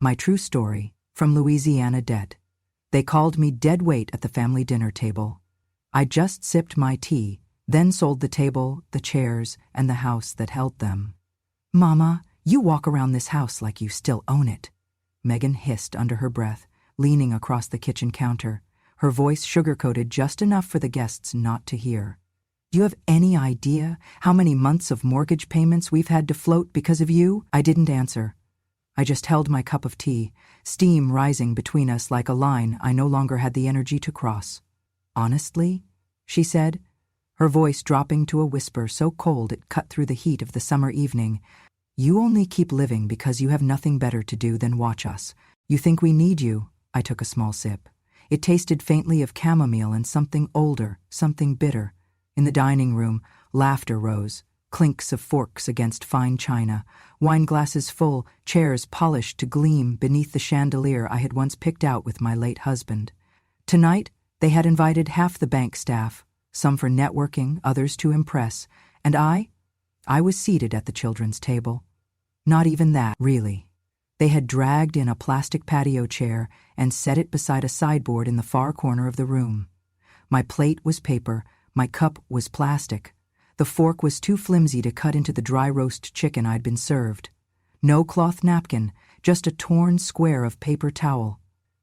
My true story, from Louisiana debt. They called me dead weight at the family dinner table. I just sipped my tea, then sold the table, the chairs, and the house that held them. Mama, you walk around this house like you still own it, Megan hissed under her breath, leaning across the kitchen counter, her voice sugar-coated just enough for the guests not to hear. Do you have any idea how many months of mortgage payments we've had to float because of you? I didn't answer. I just held my cup of tea, steam rising between us like a line I no longer had the energy to cross. Honestly, she said, her voice dropping to a whisper so cold it cut through the heat of the summer evening, you only keep living because you have nothing better to do than watch us. You think we need you? I took a small sip. It tasted faintly of chamomile and something older, something bitter. In the dining room, laughter rose, clinks of forks against fine china, wine glasses full, chairs polished to gleam beneath the chandelier I had once picked out with my late husband. Tonight, they had invited half the bank staff, some for networking, others to impress, and I was seated at the children's table. Not even that, really. They had dragged in a plastic patio chair and set it beside a sideboard in the far corner of the room. My plate was paper, my cup was plastic. The fork was too flimsy to cut into the dry roast chicken I'd been served. No cloth napkin, just a torn square of paper towel.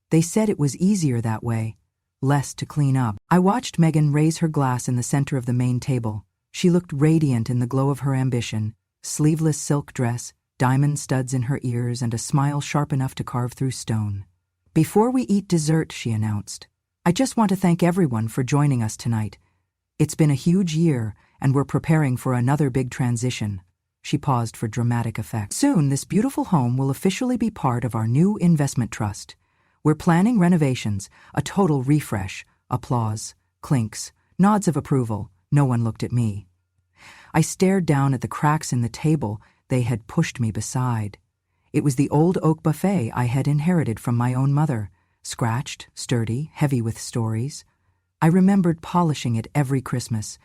They said it was easier that way, less to clean up. I watched Megan raise her glass in the center of the main table. She looked radiant in the glow of her ambition, sleeveless silk dress, diamond studs in her ears, and a smile sharp enough to carve through stone. Before we eat dessert, she announced, I just want to thank everyone for joining us tonight. It's been a huge year, and we're preparing for another big transition. She paused for dramatic effect. Soon, this beautiful home will officially be part of our new investment trust. We're planning renovations, a total refresh. Applause, clinks, nods of approval. No one looked at me. I stared down at the cracks in the table they had pushed me beside. It was the old oak buffet I had inherited from my own mother, scratched, sturdy, heavy with stories. I remembered polishing it every Christmas.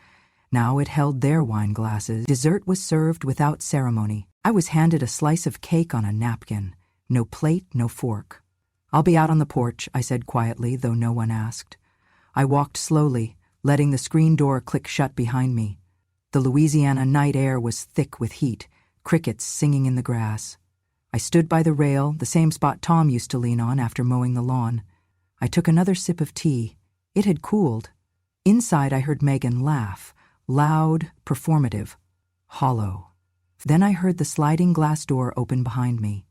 Now it held their wine glasses. Dessert was served without ceremony. I was handed a slice of cake on a napkin. No plate, no fork. I'll be out on the porch, I said quietly, though no one asked. I walked slowly, letting the screen door click shut behind me. The Louisiana night air was thick with heat, crickets singing in the grass. I stood by the rail, the same spot Tom used to lean on after mowing the lawn. I took another sip of tea. It had cooled. Inside I heard Megan laugh, loud, performative, hollow. Then I heard the sliding glass door open behind me.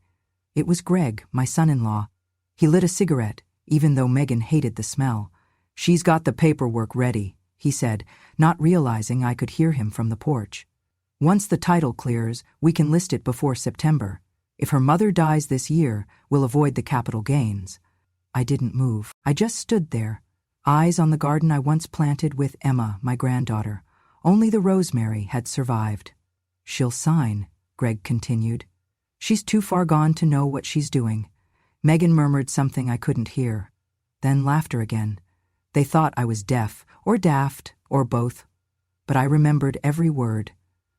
It was Greg, my son-in-law. He lit a cigarette, even though Megan hated the smell. She's got the paperwork ready, he said, not realizing I could hear him from the porch. Once the title clears, we can list it before September. If her mother dies this year, we'll avoid the capital gains. I didn't move. I just stood there, eyes on the garden I once planted with Emma, my granddaughter. Only the rosemary had survived. She'll sign, Greg continued. She's too far gone to know what she's doing. Megan murmured something I couldn't hear. Then laughter again. They thought I was deaf, or daft, or both. But I remembered every word.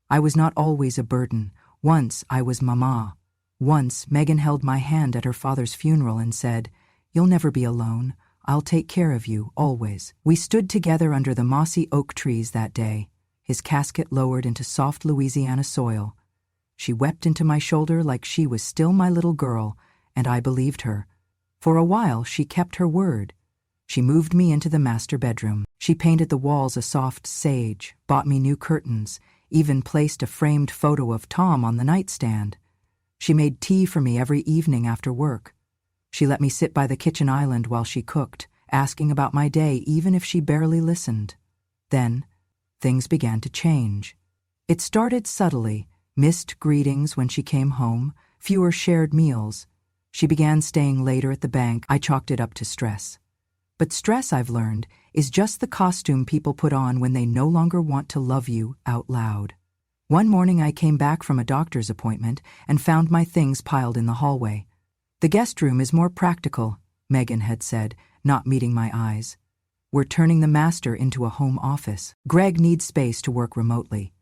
I was not always a burden. Once I was Mama. Once Megan held my hand at her father's funeral and said, You'll never be alone. I'll take care of you, always. We stood together under the mossy oak trees that day, his casket lowered into soft Louisiana soil. She wept into my shoulder like she was still my little girl, and I believed her. For a while, she kept her word. She moved me into the master bedroom. She painted the walls a soft sage, bought me new curtains, even placed a framed photo of Tom on the nightstand. She made tea for me every evening after work. She let me sit by the kitchen island while she cooked, asking about my day even if she barely listened. Then, things began to change. It started subtly, missed greetings when she came home, fewer shared meals. She began staying later at the bank. I chalked it up to stress. But stress, I've learned, is just the costume people put on when they no longer want to love you out loud. One morning I came back from a doctor's appointment and found my things piled in the hallway. The guest room is more practical, Megan had said, not meeting my eyes. We're turning the master into a home office. Greg needs space to work remotely.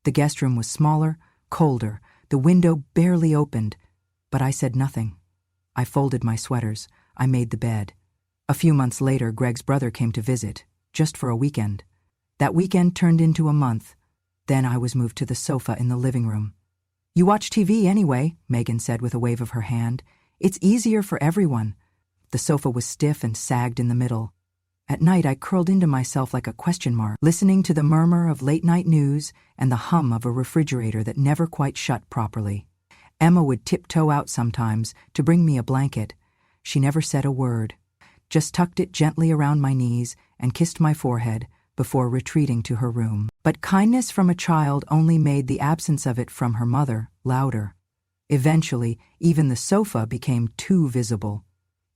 The guest room was smaller, colder, the window barely opened, but I said nothing. I folded my sweaters. I made the bed. A few months later, Greg's brother came to visit, just for a weekend. That weekend turned into a month. Then I was moved to the sofa in the living room. "You watch TV anyway," Megan said with a wave of her hand. "It's easier for everyone." The sofa was stiff and sagged in the middle. At night, I curled into myself like a question mark, listening to the murmur of late-night news and the hum of a refrigerator that never quite shut properly. Emma would tiptoe out sometimes to bring me a blanket. She never said a word, just tucked it gently around my knees and kissed my forehead before retreating to her room. But kindness from a child only made the absence of it from her mother louder. Eventually, even the sofa became too visible.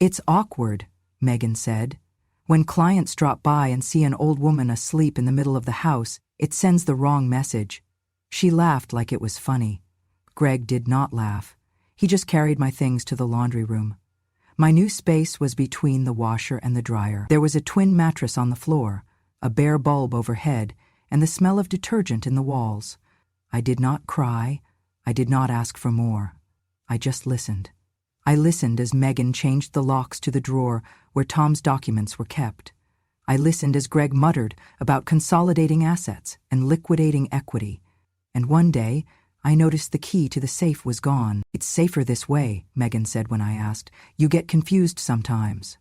"It's awkward," Megan said. "When clients drop by and see an old woman asleep in the middle of the house, it sends the wrong message." She laughed like it was funny. Greg did not laugh. He just carried my things to the laundry room. My new space was between the washer and the dryer. There was a twin mattress on the floor, a bare bulb overhead, and the smell of detergent in the walls. I did not cry. I did not ask for more. I just listened. I listened as Megan changed the locks to the drawer where Tom's documents were kept. I listened as Greg muttered about consolidating assets and liquidating equity. And one day, I noticed the key to the safe was gone. "It's safer this way," Megan said when I asked. "You get confused sometimes."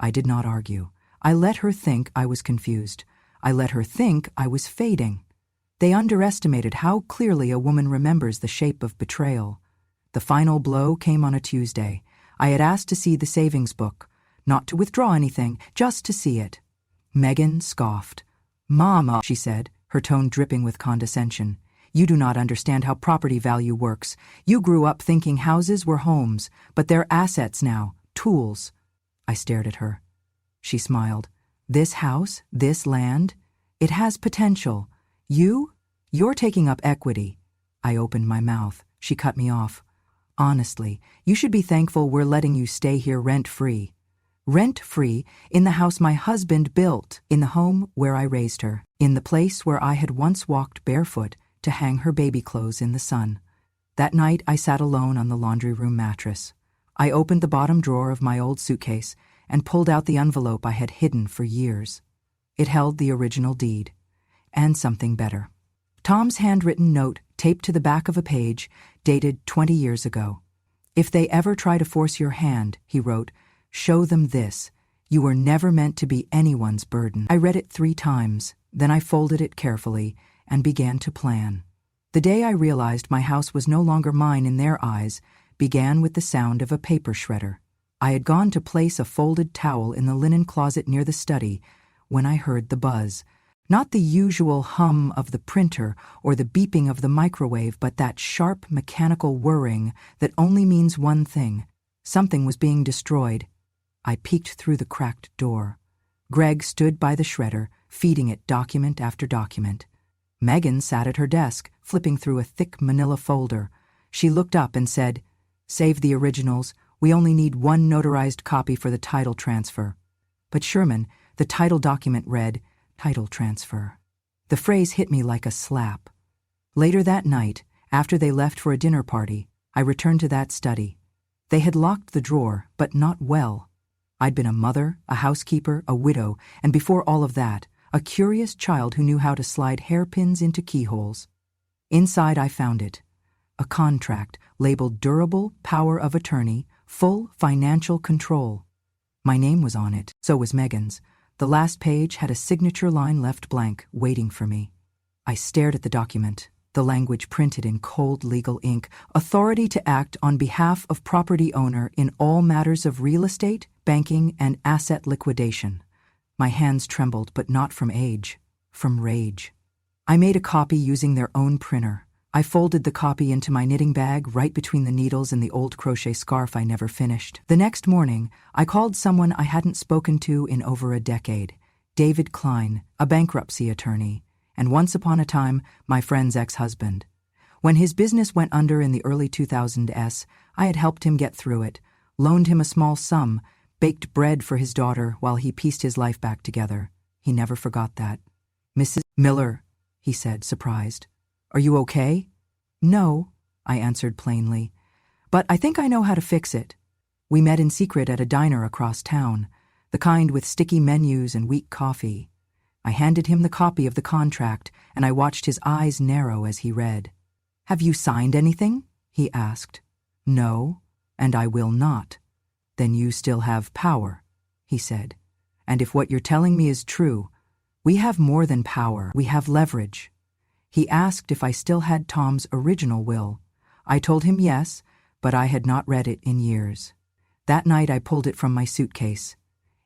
I did not argue. I let her think I was confused. I let her think I was fading. They underestimated how clearly a woman remembers the shape of betrayal. The final blow came on a Tuesday. I had asked to see the savings book, not to withdraw anything, just to see it. Megan scoffed. "Mama," she said, her tone dripping with condescension, "you do not understand how property value works. You grew up thinking houses were homes, but they're assets now, tools." I stared at her. She smiled. "This house, this land, it has potential. You're taking up equity." I opened my mouth. She cut me off. "Honestly, you should be thankful we're letting you stay here rent-free." Rent-free in the house my husband built, in the home where I raised her, in the place where I had once walked barefoot to hang her baby clothes in the sun. That night I sat alone on the laundry room mattress. I opened the bottom drawer of my old suitcase and pulled out the envelope I had hidden for years. It held the original deed, and something better. Tom's handwritten note taped to the back of a page, dated 20 years ago. "If they ever try to force your hand," he wrote, "show them this. You were never meant to be anyone's burden." I read it 3 times, then I folded it carefully and began to plan. The day I realized my house was no longer mine in their eyes began with the sound of a paper shredder. I had gone to place a folded towel in the linen closet near the study when I heard the buzz. Not the usual hum of the printer or the beeping of the microwave, but that sharp mechanical whirring that only means one thing. Something was being destroyed. I peeked through the cracked door. Greg stood by the shredder, feeding it document after document. Megan sat at her desk, flipping through a thick manila folder. She looked up and said, "Save the originals. We only need 1 notarized copy for the title transfer." But Sherman, the title document read, "Title transfer." The phrase hit me like a slap. Later that night, after they left for a dinner party, I returned to that study. They had locked the drawer, but not well. I'd been a mother, a housekeeper, a widow, and before all of that, a curious child who knew how to slide hairpins into keyholes. Inside I found it. A contract labeled Durable Power of Attorney, Full Financial Control. My name was on it, so was Megan's. The last page had a signature line left blank, waiting for me. I stared at the document, the language printed in cold legal ink, authority to act on behalf of property owner in all matters of real estate, banking, and asset liquidation. My hands trembled, but not from age, from rage. I made a copy using their own printer. I folded the copy into my knitting bag right between the needles and the old crochet scarf I never finished. The next morning, I called someone I hadn't spoken to in over a decade, David Klein, a bankruptcy attorney, and once upon a time, my friend's ex-husband. When his business went under in the early 2000s, I had helped him get through it, loaned him a small sum, baked bread for his daughter while he pieced his life back together. He never forgot that. "Mrs. Miller," he said, surprised. "Are you okay?" "No," I answered plainly. "But I think I know how to fix it." We met in secret at a diner across town, the kind with sticky menus and weak coffee. I handed him the copy of the contract, and I watched his eyes narrow as he read. "Have you signed anything?" he asked. "No, and I will not." "Then you still have power," he said. "And if what you're telling me is true, we have more than power, we have leverage." He asked if I still had Tom's original will. I told him yes, but I had not read it in years. That night I pulled it from my suitcase.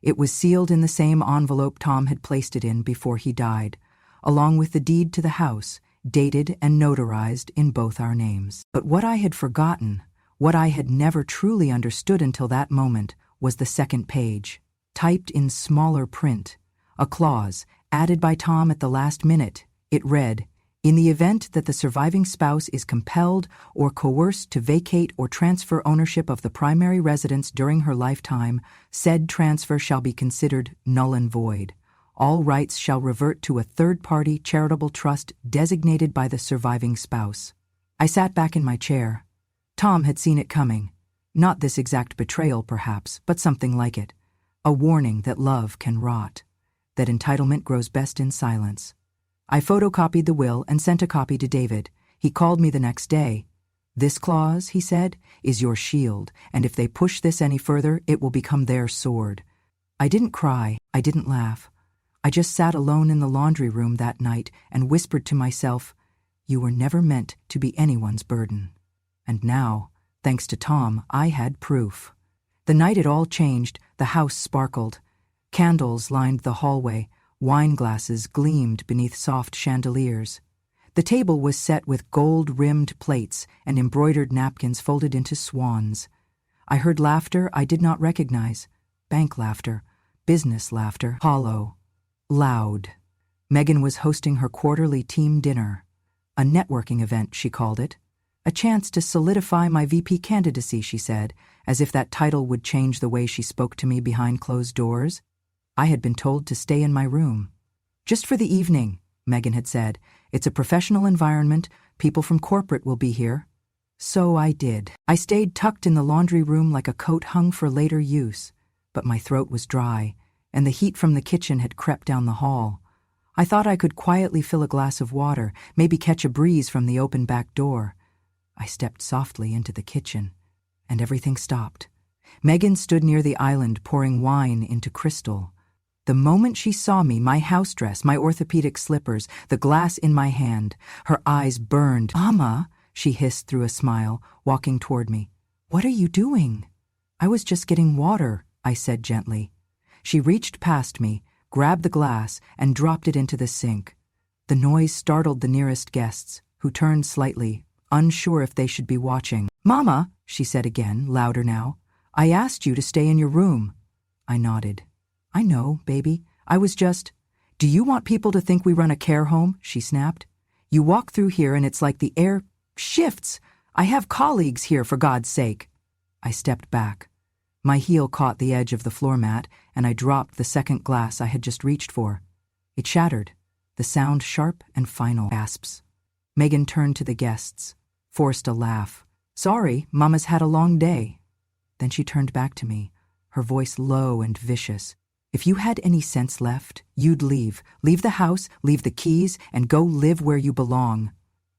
It was sealed in the same envelope Tom had placed it in before he died, along with the deed to the house, dated and notarized in both our names. But what I had forgotten, what I had never truly understood until that moment, was the second page, typed in smaller print, a clause added by Tom at the last minute. It read, "In the event that the surviving spouse is compelled or coerced to vacate or transfer ownership of the primary residence during her lifetime, said transfer shall be considered null and void. All rights shall revert to a third-party charitable trust designated by the surviving spouse." I sat back in my chair. Tom had seen it coming. Not this exact betrayal, perhaps, but something like it. A warning that love can rot, that entitlement grows best in silence. I photocopied the will and sent a copy to David. He called me the next day. "This clause," he said, "is your shield, and if they push this any further, it will become their sword." I didn't cry, I didn't laugh. I just sat alone in the laundry room that night and whispered to myself, "You were never meant to be anyone's burden." And now, thanks to Tom, I had proof. The night it all changed, the house sparkled. Candles lined the hallway. Wine glasses gleamed beneath soft chandeliers. The table was set with gold-rimmed plates and embroidered napkins folded into swans. I heard laughter I did not recognize. Bank laughter, business laughter, hollow, loud. Megan was hosting her quarterly team dinner. A networking event, she called it. A chance to solidify my VP candidacy, she said, as if that title would change the way she spoke to me behind closed doors. I had been told to stay in my room. "Just for the evening," Megan had said. "It's a professional environment. People from corporate will be here." So I did. I stayed tucked in the laundry room like a coat hung for later use. But my throat was dry, and the heat from the kitchen had crept down the hall. I thought I could quietly fill a glass of water, maybe catch a breeze from the open back door. I stepped softly into the kitchen, and everything stopped. Megan stood near the island pouring wine into crystal. The moment she saw me, my house dress, my orthopedic slippers, the glass in my hand, her eyes burned. "Mama," she hissed through a smile, walking toward me. "What are you doing?" "I was just getting water," I said gently. She reached past me, grabbed the glass, and dropped it into the sink. The noise startled the nearest guests, who turned slightly, unsure if they should be watching. "Mama," she said again, louder now, "I asked you to stay in your room." I nodded. "I know, baby. I was just—" "Do you want people to think we run a care home?" she snapped. "You walk through here and it's like the air shifts. I have colleagues here, for God's sake." I stepped back. My heel caught the edge of the floor mat, and I dropped the second glass I had just reached for. It shattered, the sound sharp and final. Gasps. Megan turned to the guests, forced a laugh. "Sorry, Mama's had a long day." Then she turned back to me, her voice low and vicious. "If you had any sense left, you'd leave. Leave the house, leave the keys, and go live where you belong."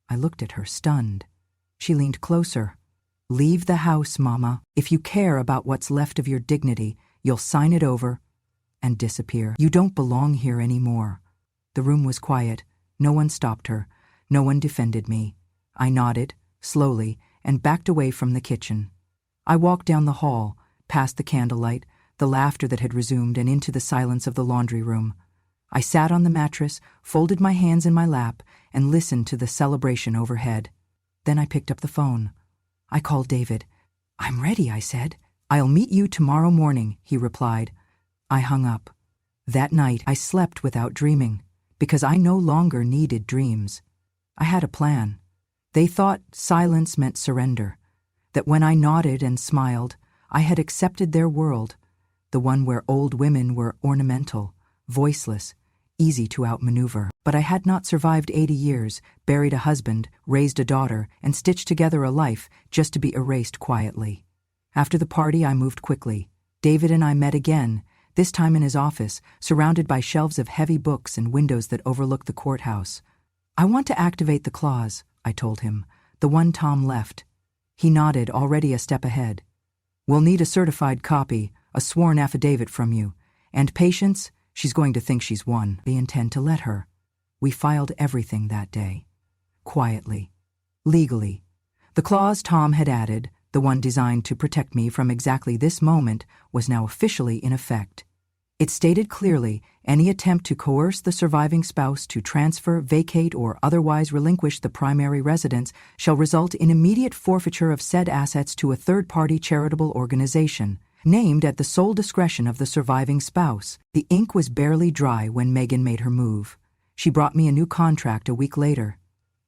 I looked at her, stunned. She leaned closer. "Leave the house, Mama. If you care about what's left of your dignity, you'll sign it over and disappear. You don't belong here anymore." The room was quiet. No one stopped her. No one defended me. I nodded, slowly, and backed away from the kitchen. I walked down the hall, past the candlelight, the laughter that had resumed, and into the silence of the laundry room. I sat on the mattress, folded my hands in my lap, and listened to the celebration overhead. Then I picked up the phone. I called David. "I'm ready," I said. "I'll meet you tomorrow morning," he replied. I hung up. That night I slept without dreaming, because I no longer needed dreams. I had a plan. They thought silence meant surrender, that when I nodded and smiled, I had accepted their world, the one where old women were ornamental, voiceless, easy to outmaneuver. But I had not survived 80 years, buried a husband, raised a daughter, and stitched together a life just to be erased quietly. After the party, I moved quickly. David and I met again, this time in his office, surrounded by shelves of heavy books and windows that overlook the courthouse. I want to activate the clause, I told him, the one Tom left. He nodded, already a step ahead. We'll need a certified copy, a sworn affidavit from you. And Patience, she's going to think she's won. They intend to let her. We filed everything that day. Quietly. Legally. The clause Tom had added, the one designed to protect me from exactly this moment, was now officially in effect. It stated clearly, any attempt to coerce the surviving spouse to transfer, vacate, or otherwise relinquish the primary residence shall result in immediate forfeiture of said assets to a third-party charitable organization, named at the sole discretion of the surviving spouse. The ink was barely dry when Megan made her move. She brought me a new contract a week later.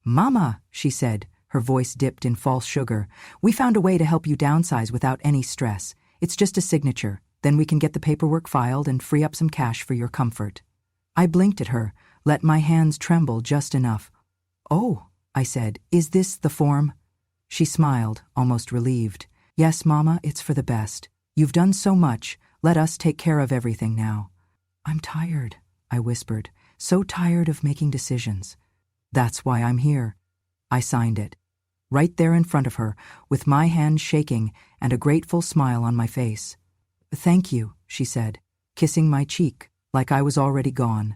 "Mama," she said, her voice dipped in false sugar, "we found a way to help you downsize without any stress. It's just a signature. Then we can get the paperwork filed and free up some cash for your comfort." I blinked at her, let my hands tremble just enough. "Oh," I said, "is this the form?" She smiled, almost relieved. "Yes, Mama, it's for the best. You've done so much. Let us take care of everything now." "I'm tired," I whispered, "so tired of making decisions." "That's why I'm here." I signed it. Right there in front of her, with my hand shaking and a grateful smile on my face. "Thank you," she said, kissing my cheek, like I was already gone.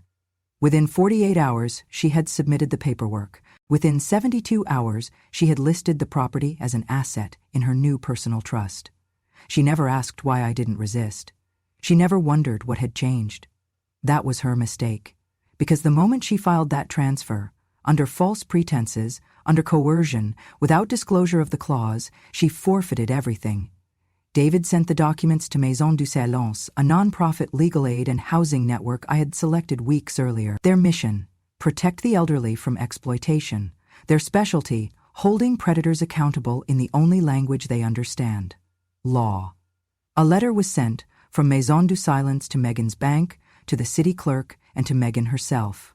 Within 48 hours, she had submitted the paperwork. Within 72 hours, she had listed the property as an asset in her new personal trust. She never asked why I didn't resist. She never wondered what had changed. That was her mistake. Because the moment she filed that transfer, under false pretenses, under coercion, without disclosure of the clause, she forfeited everything. David sent the documents to Maison du Silence, a non-profit legal aid and housing network I had selected weeks earlier. Their mission: protect the elderly from exploitation. Their specialty: holding predators accountable in the only language they understand: law. A letter was sent from Maison du Silence to Megan's bank, to the city clerk, and to Megan herself.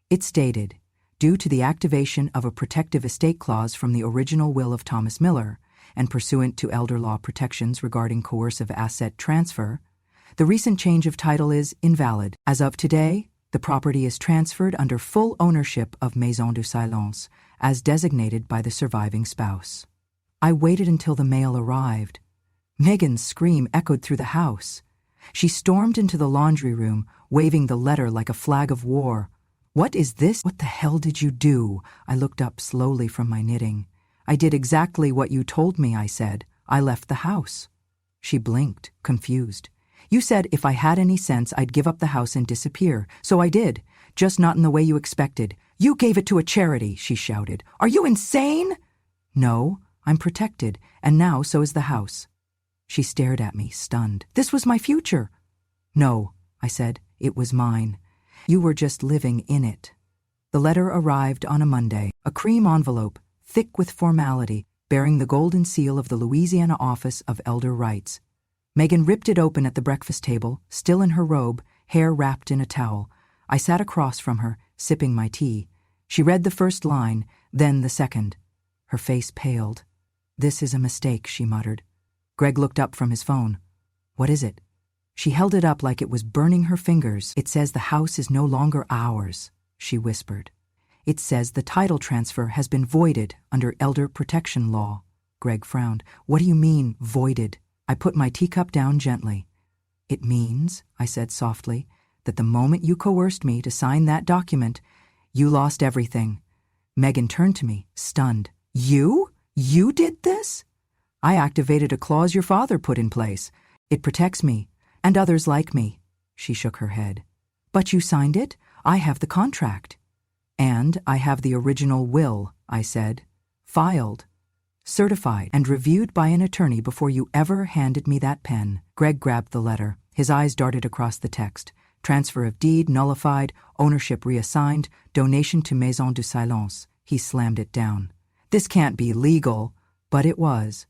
It stated, due to the activation of a protective estate clause from the original will of Thomas Miller, and pursuant to elder law protections regarding coercive asset transfer, the recent change of title is invalid. As of today, the property is transferred under full ownership of Maison du Silence, as designated by the surviving spouse. I waited until the mail arrived. Megan's scream echoed through the house. She stormed into the laundry room, waving the letter like a flag of war. "What is this? What the hell did you do?" I looked up slowly from my knitting. "I did exactly what you told me," I said. "I left the house." She blinked, confused. "You said if I had any sense I'd give up the house and disappear, so I did, just not in the way you expected. You gave it to a charity," she shouted. "Are you insane?" "No, I'm protected, and now so is the house." She stared at me, stunned. "This was my future." "No," I said, "it was mine. You were just living in it." The letter arrived on a Monday, a cream envelope, thick with formality, bearing the golden seal of the Louisiana Office of Elder Rights. Megan ripped it open at the breakfast table, still in her robe, hair wrapped in a towel. I sat across from her, sipping my tea. She read the first line, then the second. Her face paled. "This is a mistake," she muttered. Greg looked up from his phone. "What is it?" She held it up like it was burning her fingers. "It says the house is no longer ours," she whispered. "It says the title transfer has been voided under elder protection law." Greg frowned. "What do you mean, voided?" I put my teacup down gently. "It means," I said softly, "that the moment you coerced me to sign that document, you lost everything." Megan turned to me, stunned. "You? You did this?" "I activated a clause your father put in place. It protects me, and others like me." She shook her head. "But you signed it? I have the contract." "And I have the original will," I said. "Filed, certified, and reviewed by an attorney before you ever handed me that pen." Greg grabbed the letter. His eyes darted across the text. Transfer of deed nullified, ownership reassigned, donation to Maison du Silence. He slammed it down. "This can't be legal." But it was.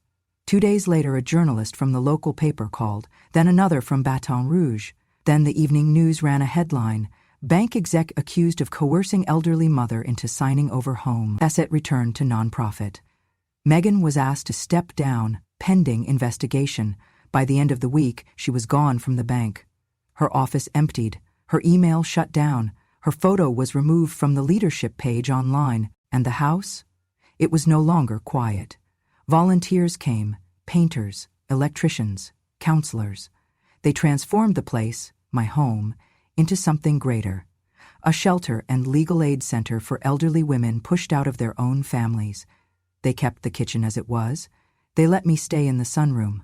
2 days later, a journalist from the local paper called, then another from Baton Rouge. Then the evening news ran a headline: "Bank exec accused of coercing elderly mother into signing over home. Asset returned to nonprofit." Megan was asked to step down, pending investigation. By the end of the week, she was gone from the bank. Her office emptied, her email shut down, her photo was removed from the leadership page online, and the house? It was no longer quiet. Volunteers came, painters, electricians, counselors. They transformed the place, my home, into something greater. A shelter and legal aid center for elderly women pushed out of their own families. They kept the kitchen as it was. They let me stay in the sunroom.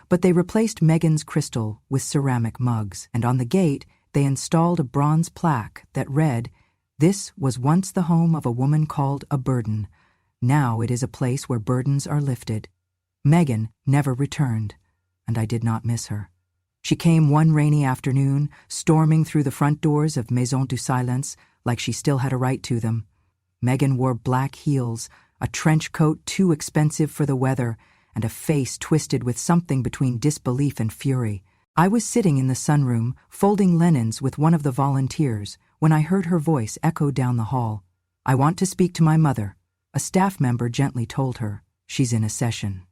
But they replaced Megan's crystal with ceramic mugs, and on the gate they installed a bronze plaque that read, "This was once the home of a woman called a burden. Now it is a place where burdens are lifted." Megan never returned, and I did not miss her. She came one rainy afternoon, storming through the front doors of Maison du Silence like she still had a right to them. Megan wore black heels, a trench coat too expensive for the weather, and a face twisted with something between disbelief and fury. I was sitting in the sunroom, folding linens with one of the volunteers, when I heard her voice echo down the hall. "I want to speak to my mother," a staff member gently told her. "She's in a session."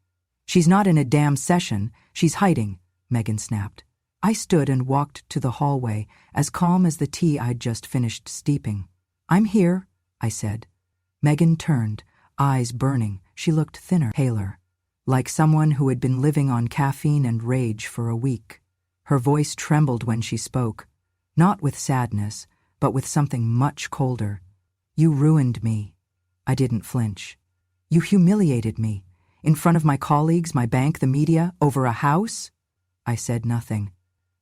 "She's not in a damn session, she's hiding," Megan snapped. I stood and walked to the hallway, as calm as the tea I'd just finished steeping. "I'm here," I said. Megan turned, eyes burning. She looked thinner, paler, like someone who had been living on caffeine and rage for a week. Her voice trembled when she spoke, not with sadness, but with something much colder. "You ruined me." I didn't flinch. "You humiliated me. In front of my colleagues, my bank, the media, over a house?" I said nothing.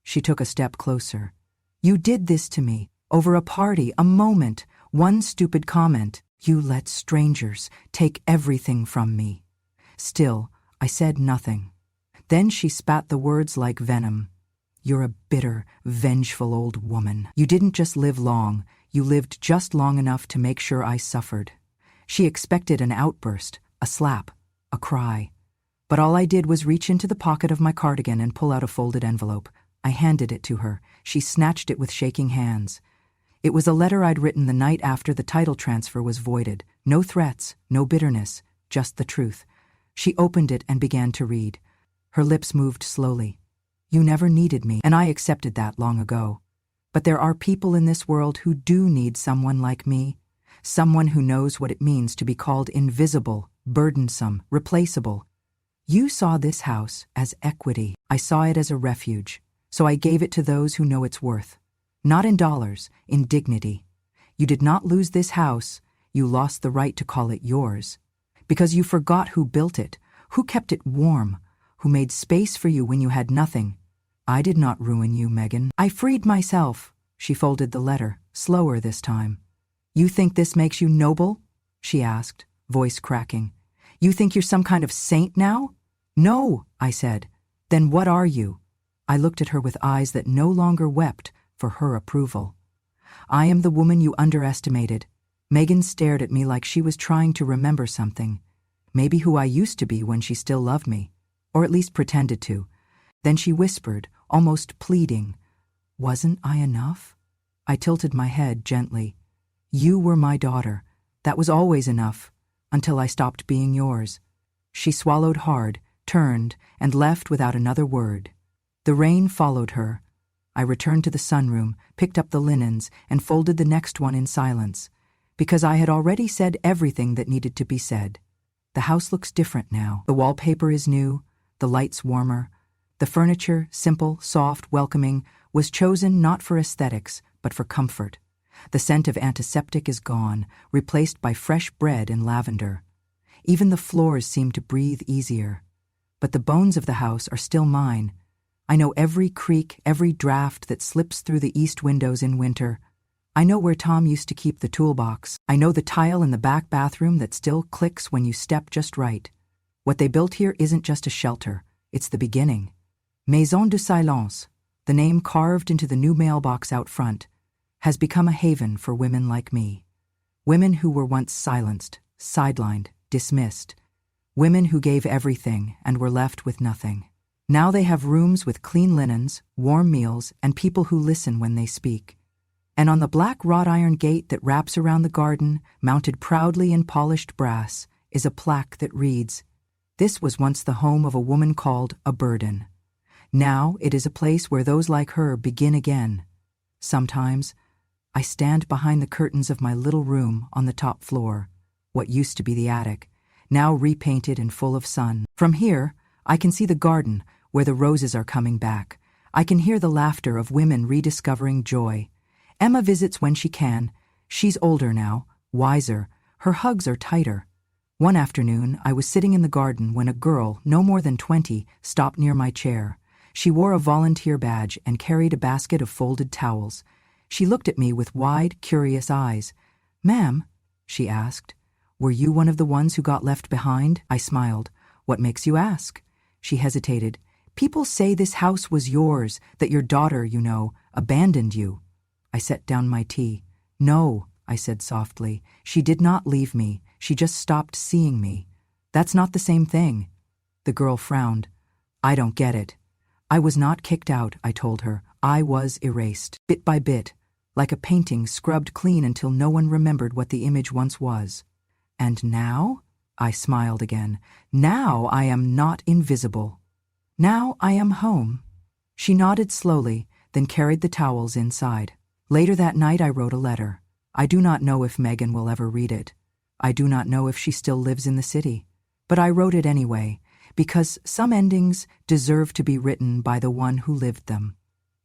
She took a step closer. "You did this to me, over a party, a moment, one stupid comment. You let strangers take everything from me." Still, I said nothing. Then she spat the words like venom. "You're a bitter, vengeful old woman. You didn't just live long, you lived just long enough to make sure I suffered." She expected an outburst, a slap, a cry. But all I did was reach into the pocket of my cardigan and pull out a folded envelope. I handed it to her. She snatched it with shaking hands. It was a letter I'd written the night after the title transfer was voided. No threats, no bitterness, just the truth. She opened it and began to read. Her lips moved slowly. "You never needed me, and I accepted that long ago. But there are people in this world who do need someone like me. Someone who knows what it means to be called invisible, burdensome, replaceable. You saw this house as equity. I saw it as a refuge. So I gave it to those who know its worth. Not in dollars, in dignity. You did not lose this house, you lost the right to call it yours. Because you forgot who built it, who kept it warm, who made space for you when you had nothing. I did not ruin you, Megan. I freed myself." She folded the letter, slower this time. "You think this makes you noble?" she asked, voice cracking. "You think you're some kind of saint now?" "No," I said. "Then what are you?" I looked at her with eyes that no longer wept for her approval. "I am the woman you underestimated." Megan stared at me like she was trying to remember something. Maybe who I used to be when she still loved me, or at least pretended to. Then she whispered, almost pleading, "Wasn't I enough?" I tilted my head gently. "You were my daughter. That was always enough, until I stopped being yours." She swallowed hard, turned, and left without another word. The rain followed her. I returned to the sunroom, picked up the linens, and folded the next one in silence, because I had already said everything that needed to be said. The house looks different now. The wallpaper is new, the lights warmer. The furniture, simple, soft, welcoming, was chosen not for aesthetics, but for comfort. The scent of antiseptic is gone, replaced by fresh bread and lavender. Even the floors seem to breathe easier. But the bones of the house are still mine. I know every creak, every draft that slips through the east windows in winter. I know where Tom used to keep the toolbox. I know the tile in the back bathroom that still clicks when you step just right. What they built here isn't just a shelter, it's the beginning. Maison du Silence, the name carved into the new mailbox out front, has become a haven for women like me. Women who were once silenced, sidelined, dismissed. Women who gave everything and were left with nothing. Now they have rooms with clean linens, warm meals, and people who listen when they speak. And on the black wrought iron gate that wraps around the garden, mounted proudly in polished brass, is a plaque that reads, This was once the home of a woman called a burden. Now it is a place where those like her begin again. Sometimes I stand behind the curtains of my little room on the top floor, what used to be the attic, now repainted and full of sun. From here, I can see the garden where the roses are coming back. I can hear the laughter of women rediscovering joy. Emma visits when she can. She's older now, wiser. Her hugs are tighter. One afternoon, I was sitting in the garden when a girl, no more than 20, stopped near my chair. She wore a volunteer badge and carried a basket of folded towels. She looked at me with wide, curious eyes. "Ma'am," she asked, "were you one of the ones who got left behind?" I smiled. "What makes you ask?" She hesitated. "People say this house was yours, that your daughter, you know, abandoned you." I set down my tea. "No," I said softly. "She did not leave me. She just stopped seeing me." "That's not the same thing." The girl frowned. "I don't get it." "I was not kicked out," I told her. "I was erased, bit by bit, like a painting scrubbed clean until no one remembered what the image once was." "And now?" I smiled again. "Now I am not invisible. Now I am home." She nodded slowly, then carried the towels inside. Later that night I wrote a letter. I do not know if Megan will ever read it. I do not know if she still lives in the city. But I wrote it anyway, because some endings deserve to be written by the one who lived them.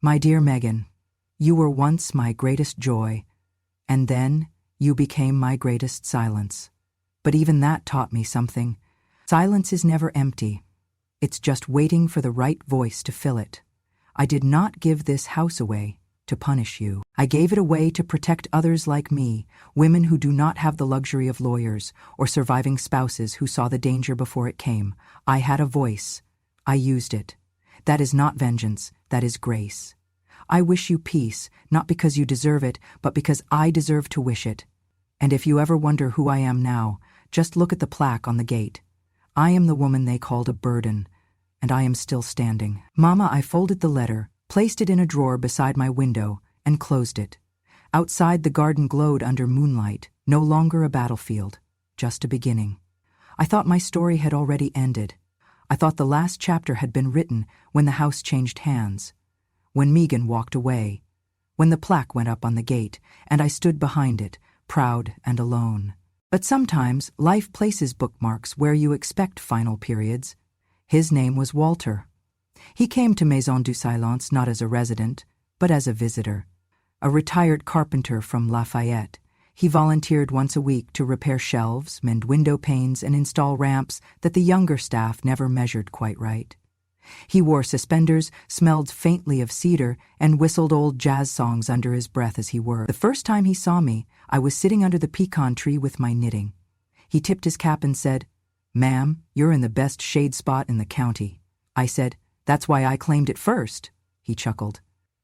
My dear Megan, you were once my greatest joy, and then you became my greatest silence. But even that taught me something. Silence is never empty. It's just waiting for the right voice to fill it. I did not give this house away to punish you. I gave it away to protect others like me, women who do not have the luxury of lawyers or surviving spouses who saw the danger before it came. I had a voice. I used it. That is not vengeance, that is grace. I wish you peace, not because you deserve it, but because I deserve to wish it. And if you ever wonder who I am now, just look at the plaque on the gate. I am the woman they called a burden, and I am still standing. Mama, I folded the letter, placed it in a drawer beside my window, and closed it. Outside, the garden glowed under moonlight, no longer a battlefield, just a beginning. I thought my story had already ended. I thought the last chapter had been written when the house changed hands, when Megan walked away, when the plaque went up on the gate, and I stood behind it, proud and alone. But sometimes life places bookmarks where you expect final periods. His name was Walter. He came to Maison du Silence not as a resident, but as a visitor. A retired carpenter from Lafayette, he volunteered once a week to repair shelves, mend window panes, and install ramps that the younger staff never measured quite right. He wore suspenders, smelled faintly of cedar, and whistled old jazz songs under his breath as he worked. The first time he saw me, I was sitting under the pecan tree with my knitting. He tipped his cap and said, "Ma'am, you're in the best shade spot in the county." I said, "That's why I claimed it first." He chuckled.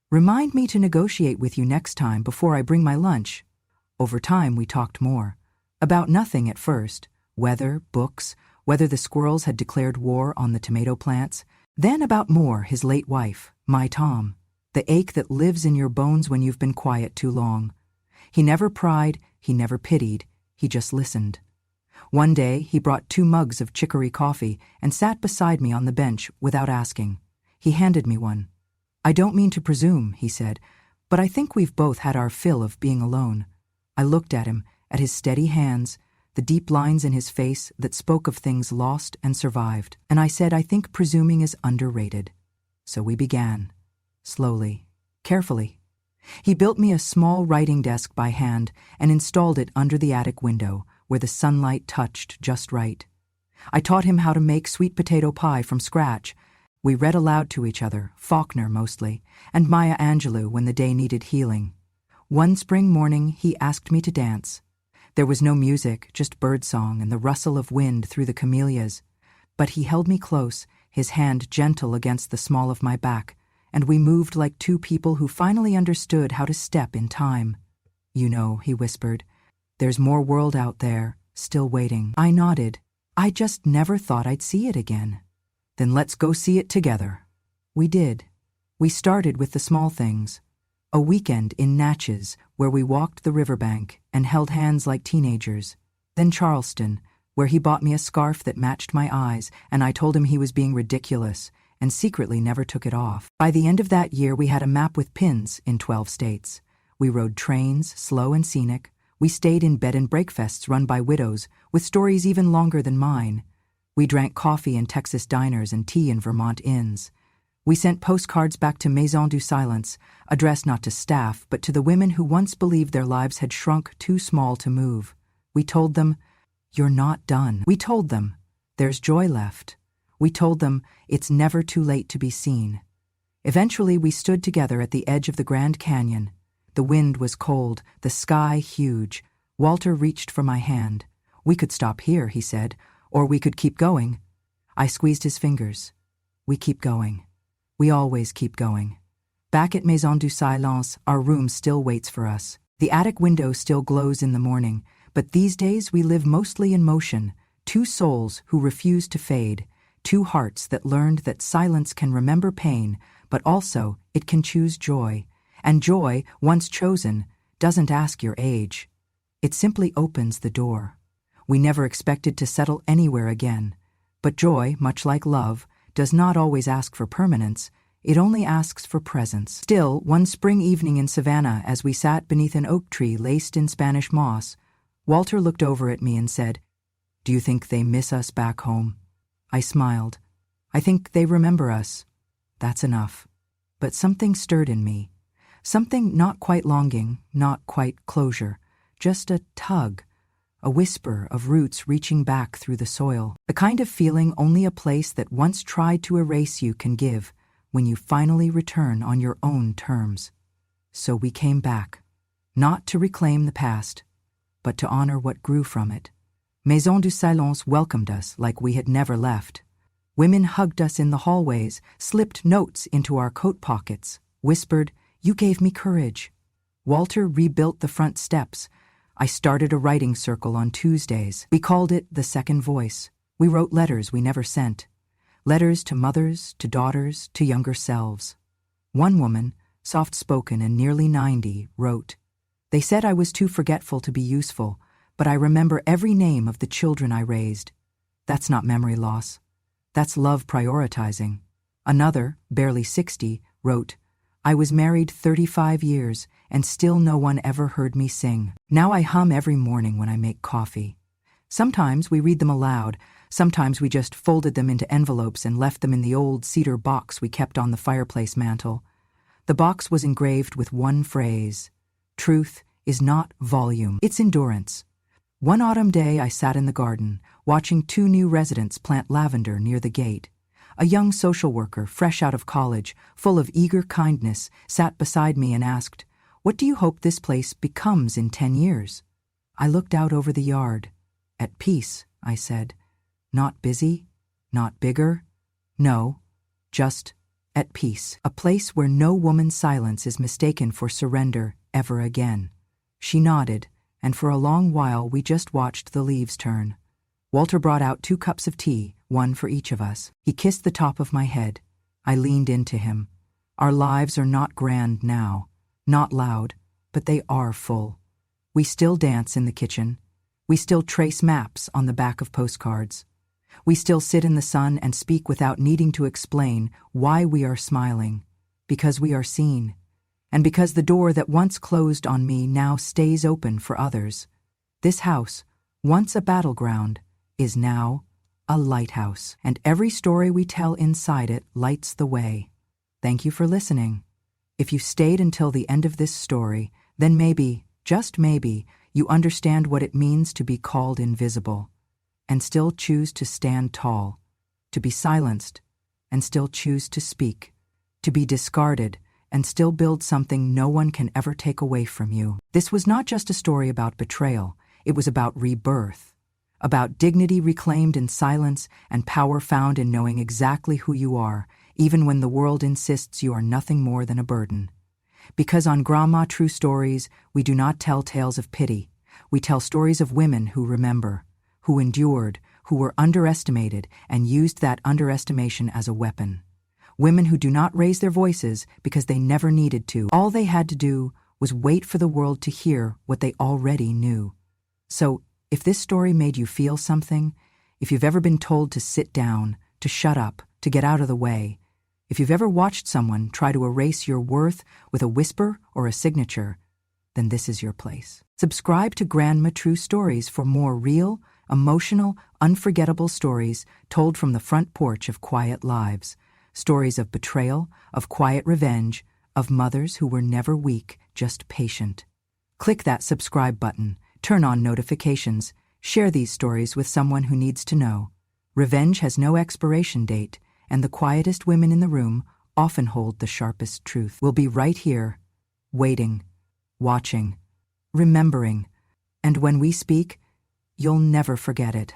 "Remind me to negotiate with you next time before I bring my lunch." Over time, we talked more. About nothing at first. Weather, books, whether the squirrels had declared war on the tomato plants. Then about more, his late wife, my Tom. The ache that lives in your bones when you've been quiet too long. He never pried, he never pitied, he just listened. One day, he brought 2 mugs of chicory coffee and sat beside me on the bench without asking. He handed me one. "I don't mean to presume," he said, "but I think we've both had our fill of being alone." I looked at him, at his steady hands, the deep lines in his face that spoke of things lost and survived, and I said, "I think presuming is underrated." So we began. Slowly, carefully. He built me a small writing desk by hand and installed it under the attic window, where the sunlight touched just right. I taught him how to make sweet potato pie from scratch. We read aloud to each other, Faulkner mostly, and Maya Angelou when the day needed healing. One spring morning, he asked me to dance. There was no music, just birdsong and the rustle of wind through the camellias. But he held me close, his hand gentle against the small of my back, and we moved like 2 people who finally understood how to step in time. "You know," he whispered, "there's more world out there, still waiting." I nodded. I just never thought I'd see it again. "Then let's go see it together." We did. We started with the small things. A weekend in Natchez, where we walked the riverbank and held hands like teenagers. Then Charleston, where he bought me a scarf that matched my eyes, and I told him he was being ridiculous, and secretly never took it off. By the end of that year, we had a map with pins in 12 states. We rode trains, slow and scenic. We stayed in bed and breakfasts run by widows, with stories even longer than mine. We drank coffee in Texas diners and tea in Vermont inns. We sent postcards back to Maison du Silence, addressed not to staff, but to the women who once believed their lives had shrunk too small to move. We told them, "You're not done." We told them, "There's joy left." We told them, "It's never too late to be seen." Eventually, we stood together at the edge of the Grand Canyon. The wind was cold, the sky huge. Walter reached for my hand. "We could stop here," he said, "or we could keep going." I squeezed his fingers. "We keep going. We always keep going." Back at Maison du Silence, our room still waits for us. The attic window still glows in the morning, but these days we live mostly in motion, two souls who refuse to fade, two hearts that learned that silence can remember pain, but also it can choose joy. And joy, once chosen, doesn't ask your age. It simply opens the door. We never expected to settle anywhere again. But joy, much like love, does not always ask for permanence. It only asks for presence. Still, one spring evening in Savannah, as we sat beneath an oak tree laced in Spanish moss, Walter looked over at me and said, "Do you think they miss us back home?" I smiled. "I think they remember us. That's enough." But something stirred in me. Something not quite longing, not quite closure, just a tug, a whisper of roots reaching back through the soil. The kind of feeling only a place that once tried to erase you can give when you finally return on your own terms. So we came back, not to reclaim the past, but to honor what grew from it. Maison du Silence welcomed us like we had never left. Women hugged us in the hallways, slipped notes into our coat pockets, whispered, "You gave me courage." Walter rebuilt the front steps. I started a writing circle on Tuesdays. We called it The Second Voice. We wrote letters we never sent. Letters to mothers, to daughters, to younger selves. One woman, soft-spoken and nearly 90, wrote, "They said I was too forgetful to be useful, but I remember every name of the children I raised. That's not memory loss. That's love prioritizing." Another, barely 60, wrote, "I was married 35 years, and still no one ever heard me sing. Now I hum every morning when I make coffee." Sometimes we read them aloud. Sometimes we just folded them into envelopes and left them in the old cedar box we kept on the fireplace mantel. The box was engraved with one phrase: "Truth is not volume, it's endurance." One autumn day I sat in the garden, watching two new residents plant lavender near the gate. A young social worker, fresh out of college, full of eager kindness, sat beside me and asked, "What do you hope this place becomes in 10 years?" I looked out over the yard. "At peace," I said. "Not busy? Not bigger? No, just at peace. A place where no woman's silence is mistaken for surrender ever again." She nodded, and for a long while we just watched the leaves turn. Walter brought out 2 cups of tea, one for each of us. He kissed the top of my head. I leaned into him. Our lives are not grand now, not loud, but they are full. We still dance in the kitchen. We still trace maps on the back of postcards. We still sit in the sun and speak without needing to explain why we are smiling, because we are seen, and because the door that once closed on me now stays open for others. This house, once a battleground, is now a lighthouse, and every story we tell inside it lights the way. Thank you for listening. If you stayed until the end of this story, then maybe, just maybe, you understand what it means to be called invisible, and still choose to stand tall, to be silenced, and still choose to speak, to be discarded, and still build something no one can ever take away from you. This was not just a story about betrayal, it was about rebirth, about dignity reclaimed in silence and power found in knowing exactly who you are, even when the world insists you are nothing more than a burden. Because on Grandma True Stories, we do not tell tales of pity. We tell stories of women who remember, who endured, who were underestimated and used that underestimation as a weapon. Women who do not raise their voices because they never needed to. All they had to do was wait for the world to hear what they already knew. So, If this story made you feel something, if you've ever been told to sit down, to shut up, to get out of the way, if you've ever watched someone try to erase your worth with a whisper or a signature, then this is your place. Subscribe to Grandma True Stories for more real, emotional, unforgettable stories told from the front porch of quiet lives. Stories of betrayal, of quiet revenge, of mothers who were never weak, just patient. Click that subscribe button, turn on notifications, share these stories with someone who needs to know. Revenge has no expiration date, and the quietest women in the room often hold the sharpest truth. We'll be right here, waiting, watching, remembering, and when we speak, you'll never forget it.